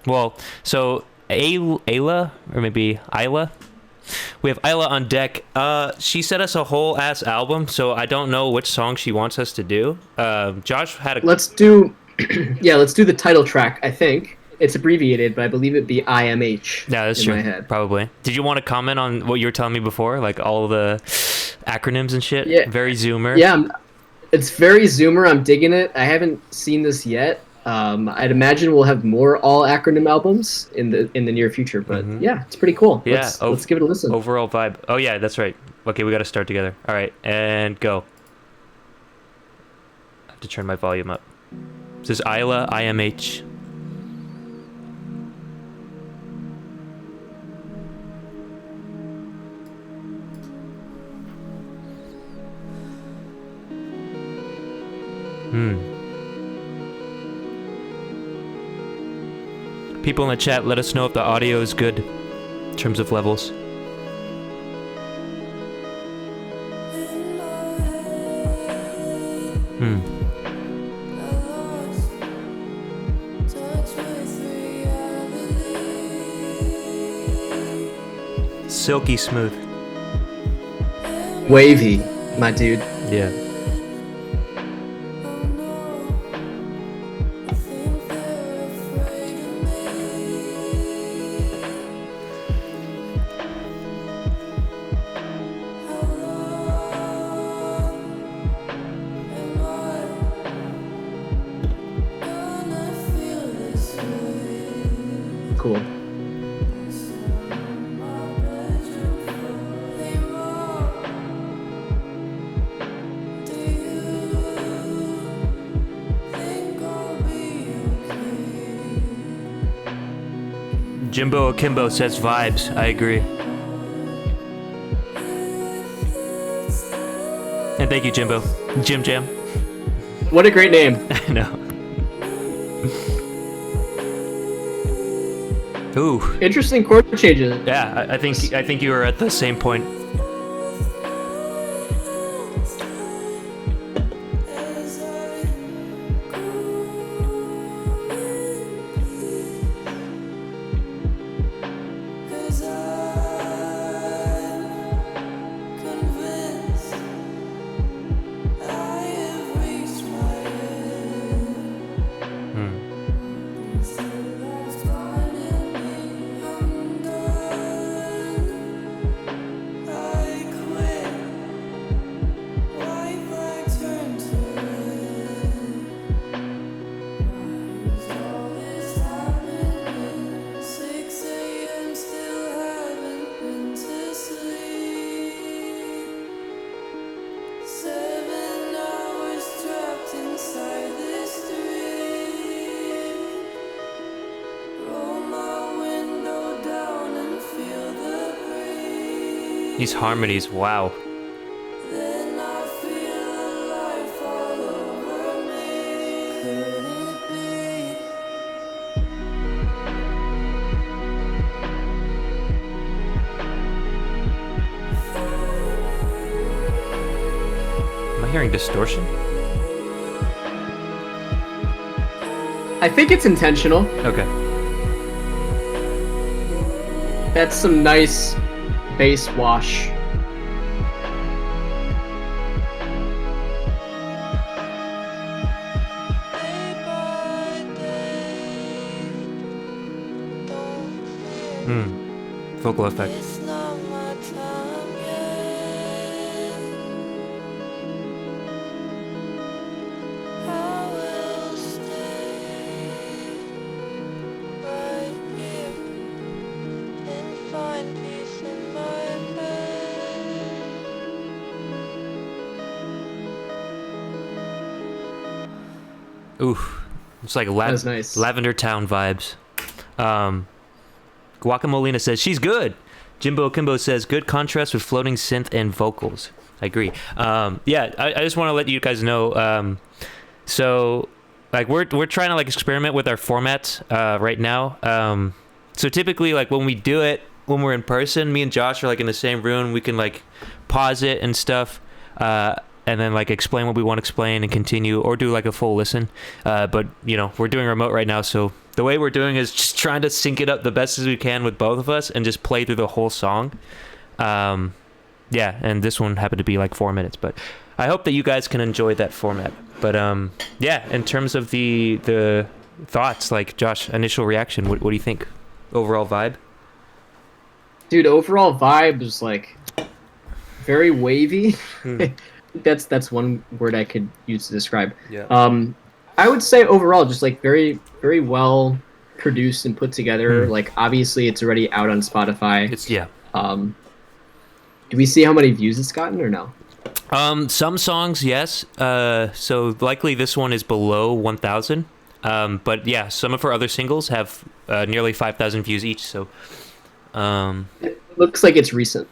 Well, so Eillah, or maybe Eillah. We have Eillah on deck. She sent us a whole ass album, so I don't know which song she wants us to do. Josh had a. Let's do, yeah, let's do the title track. I think it's abbreviated, but I believe it'd be IMH Yeah, that's in true. my head. Probably. Did you want to comment on what you were telling me before, like all the acronyms and shit? Yeah, Very Zoomer. yeah, it's very Zoomer. I'm digging it. I haven't seen this yet. I'd imagine we'll have more all acronym albums in the near future, but yeah, it's pretty cool. Yeah. Let's give it a listen. Overall vibe. Oh yeah, that's right. Okay, we got to start together. All right, and go. I have to turn my volume up. This is Eillah IMH. People in the chat, let us know if the audio is good in terms of levels. Silky smooth. Wavy, my dude. Yeah. Cool. Jimbo Akimbo says vibes. I agree. And thank you, Jimbo. Jim Jam. What a great name. I know. Ooh. Interesting chord changes. Yeah, I think you were at the same point. These harmonies, wow. Am I hearing distortion? I think it's intentional. Okay. That's some nice bass wash. Vocal effect. Ooh, it's like nice. Lavender Town vibes. Guacamolina says she's good. Jimbo Kimbo says good contrast with floating synth and vocals. I agree. Yeah, I just want to let you guys know. So, like, we're trying to like experiment with our formats right now. So typically, like when we do it when we're in person, me and Josh are like in the same room. We can like pause it and stuff. And then like explain what we want to explain and continue, or do like a full listen. But you know, we're doing remote right now, so the way we're doing is just trying to sync it up the best as we can with both of us and just play through the whole song. Yeah, and this one happened to be like 4 minutes, but I hope that you guys can enjoy that format. But yeah, in terms of the thoughts, like Josh, initial reaction, what do you think? Overall vibe? Dude, overall vibe was like very wavy. That's one word I could use to describe. Yeah. I would say overall just like very, very well produced and put together. Like obviously it's already out on Spotify. Do we see how many views it's gotten or no? Some songs, yes. So likely this one is below 1,000. But yeah, some of her other singles have nearly 5,000 views each. So, It looks like it's recent.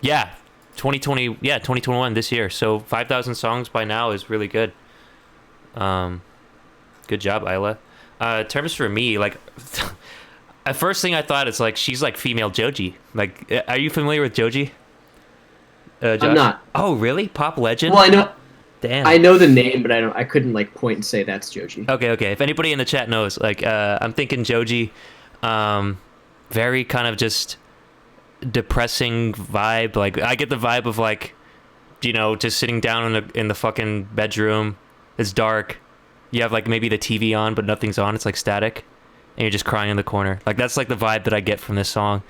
yeah, 2020, yeah, 2021 this year. So 5,000 songs by now is really good. Good job, Eillah. Terms for me, like, at first thing I thought is like she's like female Joji. Like, are you familiar with Joji? Josh? I'm not. Oh, really? Pop legend? Well, I know. Damn. I know the name, but I couldn't like point and say that's Joji. Okay. If anybody in the chat knows, like, I'm thinking Joji, very kind of just depressing vibe. Like, I get the vibe of like, you know, just sitting down in the fucking bedroom. It's dark. You have like maybe the TV on, but nothing's on. It's like static, and you're just crying in the corner. Like that's like the vibe that I get from this song.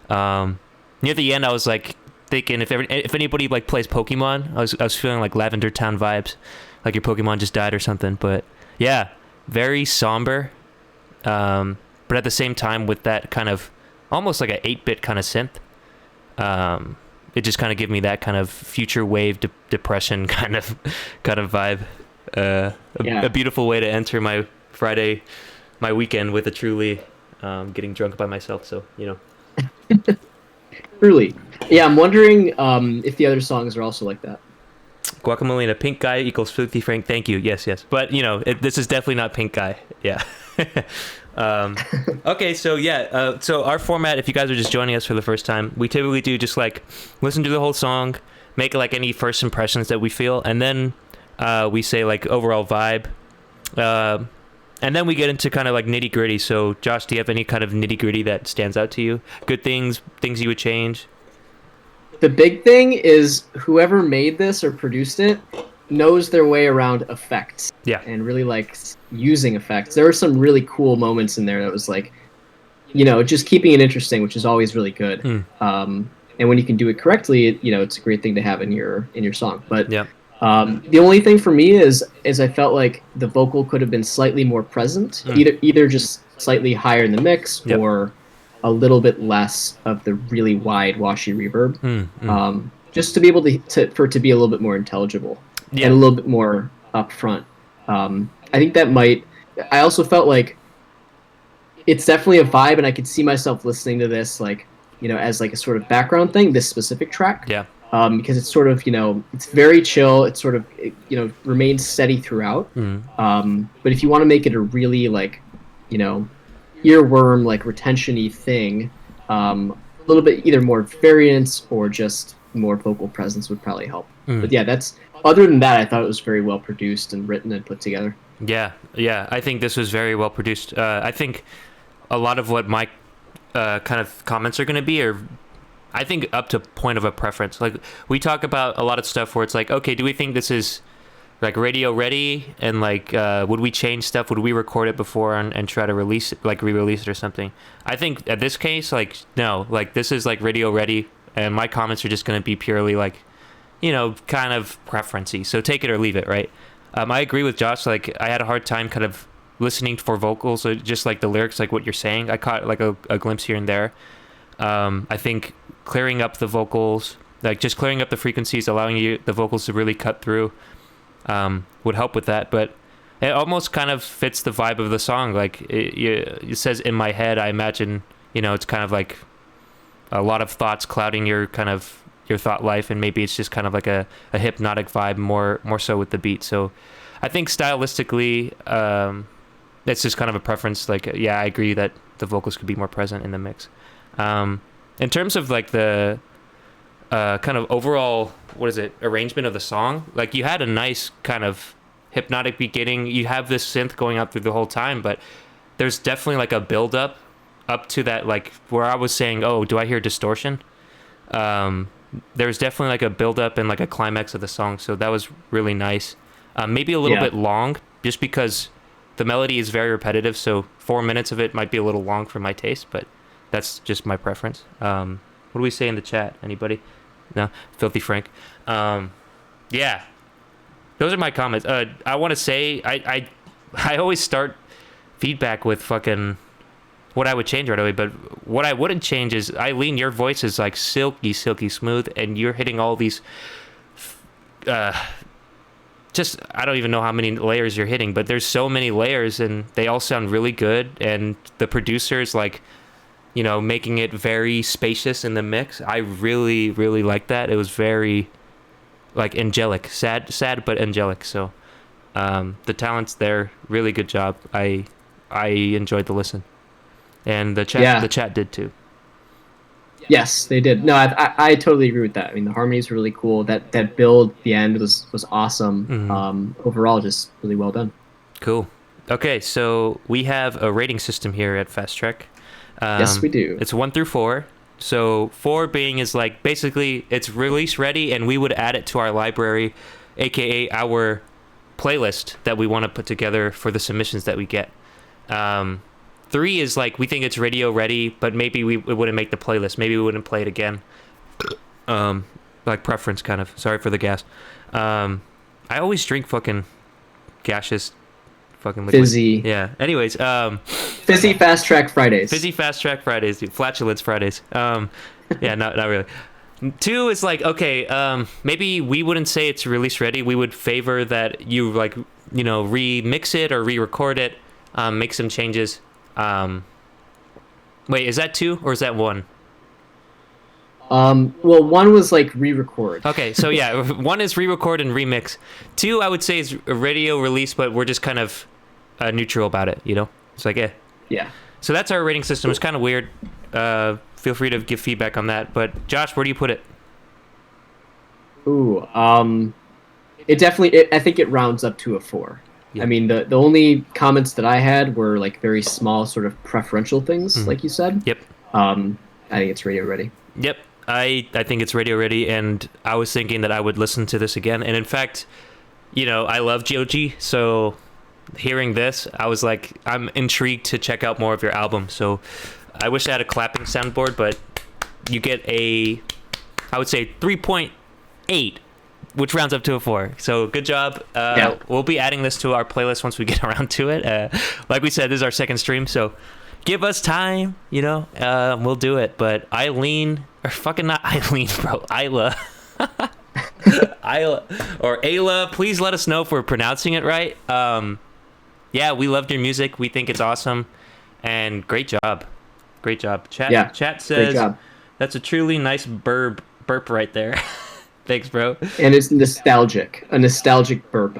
Near the end, I was like thinking if anybody like plays Pokemon, I was feeling like Lavender Town vibes, like your Pokemon just died or something. But yeah, very somber, but at the same time with that kind of almost like a 8-bit kind of synth. It just kind of gave me that kind of future wave depression kind of vibe. A beautiful way to enter my Friday, my weekend with a Truly, getting drunk by myself. So you know. Truly. Yeah, I'm wondering if the other songs are also like that. Guacamole and a pink guy equals Filthy Frank. Thank you. Yes. But you know, this is definitely not pink guy. Yeah. Okay, so yeah, so our format, if you guys are just joining us for the first time, we typically do just like listen to the whole song, make like any first impressions that we feel, and then we say like overall vibe, and then we get into kind of like nitty gritty. So Josh, do you have any kind of nitty gritty that stands out to you? Good things you would change? The big thing is whoever made this or produced it knows their way around effects. Yeah. And really likes using effects. There were some really cool moments in there that was like, you know, just keeping it interesting, which is always really good. And when you can do it correctly, you know, it's a great thing to have in your song. But yeah. The only thing for me is I felt like the vocal could have been slightly more present, either just slightly higher in the mix or a little bit less of the really wide washy reverb, just to be able for it to be a little bit more intelligible and a little bit more upfront. I think that might. I also felt like it's definitely a vibe, and I could see myself listening to this, like, you know, as like a sort of background thing. This specific track, because it's sort of, you know, it's very chill. It's sort of, you know, remains steady throughout. But if you want to make it a really like, you know, earworm like retention-y thing, a little bit either more variance or just more vocal presence would probably help. But yeah, that's. Other than that, I thought it was very well produced and written and put together. Yeah. I think this was very well produced. I think a lot of what my kind of comments are going to be are, I think, up to point of a preference. Like, we talk about a lot of stuff where it's like, okay, do we think this is like radio ready? And like, would we change stuff? Would we record it before and try to release it, like re-release it or something? I think at this case, like, no, like this is like radio ready, and my comments are just going to be purely like, you know, kind of preference-y. So take it or leave it, right? I agree with Josh. Like, I had a hard time kind of listening for vocals, or just like the lyrics, like what you're saying. I caught like a glimpse here and there. I think clearing up the vocals, like just clearing up the frequencies, allowing the vocals to really cut through, would help with that. But it almost kind of fits the vibe of the song. Like it says in my head, I imagine, you know, it's kind of like a lot of thoughts clouding your thought life, and maybe it's just kind of like a hypnotic vibe, more so with the beat. So I think stylistically, it's just kind of a preference. Like, yeah, I agree that the vocals could be more present in the mix. In terms of like the kind of overall, arrangement of the song, like you had a nice kind of hypnotic beginning. You have this synth going up through the whole time, but there's definitely like a build up to that, like where I was saying, oh, do I hear distortion? There's definitely like a build up and like a climax of the song, so that was really nice. Maybe a little bit long, just because the melody is very repetitive, so 4 minutes of it might be a little long for my taste, but that's just my preference. What do we say in the chat? Anybody? No? Filthy Frank. Yeah. Those are my comments. I want to say, I always start feedback with fucking what I would change right away, but what I wouldn't change is, Eileen, your voice is like silky smooth, and you're hitting all these just, I don't even know how many layers you're hitting, but there's so many layers and they all sound really good, and the producer's like, you know, making it very spacious in the mix. I really like that. It was very like angelic, sad but angelic. So the talent's there. Really good job. I enjoyed the listen. And the chat did too. Yes, they did. No, I totally agree with that. I mean, the harmonies were really cool. That build at the end was awesome. Mm-hmm. Overall, just really well done. Cool. Okay, so we have a rating system here at Fast Trek. Yes, we do. It's 1 through 4. So 4 being is like basically it's release ready, and we would add it to our library, aka our playlist that we want to put together for the submissions that we get. 3 is like we think it's radio ready, but maybe it wouldn't make the playlist. Maybe we wouldn't play it again. Like preference kind of. Sorry for the gas. I always drink fucking gaseous fucking liquid. Fizzy. Yeah. Anyways, Fizzy Fast Track Fridays. Fizzy Fast Track Fridays, dude. Flatulence Fridays. Yeah, not really. 2 is like, okay, maybe we wouldn't say it's release ready. We would favor that you like, you know, remix it or re-record it, make some changes. Wait, is that 2 or is that 1? Well, 1 was like re-record. Okay, so yeah, 1 is re-record and remix. 2, I would say, is a radio release, but we're just kind of neutral about it, you know? It's like, Yeah. So that's our rating system. It's kind of weird. Feel free to give feedback on that. But Josh, where do you put it? Ooh, it definitely. I think it rounds up to a 4. Yeah. I mean, the only comments that I had were like very small, sort of preferential things, like you said. Yep. I think it's radio ready. Yep. I think it's radio ready, and I was thinking that I would listen to this again. And in fact, you know, I love Joji, so hearing this, I was like, I'm intrigued to check out more of your album. So I wish I had a clapping soundboard, but you get I would say 3.8, which rounds up to a 4. So good job. Yeah. We'll be adding this to our playlist once we get around to it. Like we said, this is our second stream, so give us time, you know, we'll do it. But Eileen, or fucking not Eileen, bro, Eillah. Eillah, or Eillah, please let us know if we're pronouncing it right. Yeah, we loved your music. We think it's awesome. And great job. Great job. Chat says, that's a truly nice burp right there. Thanks, bro. And it's nostalgic. A nostalgic burp.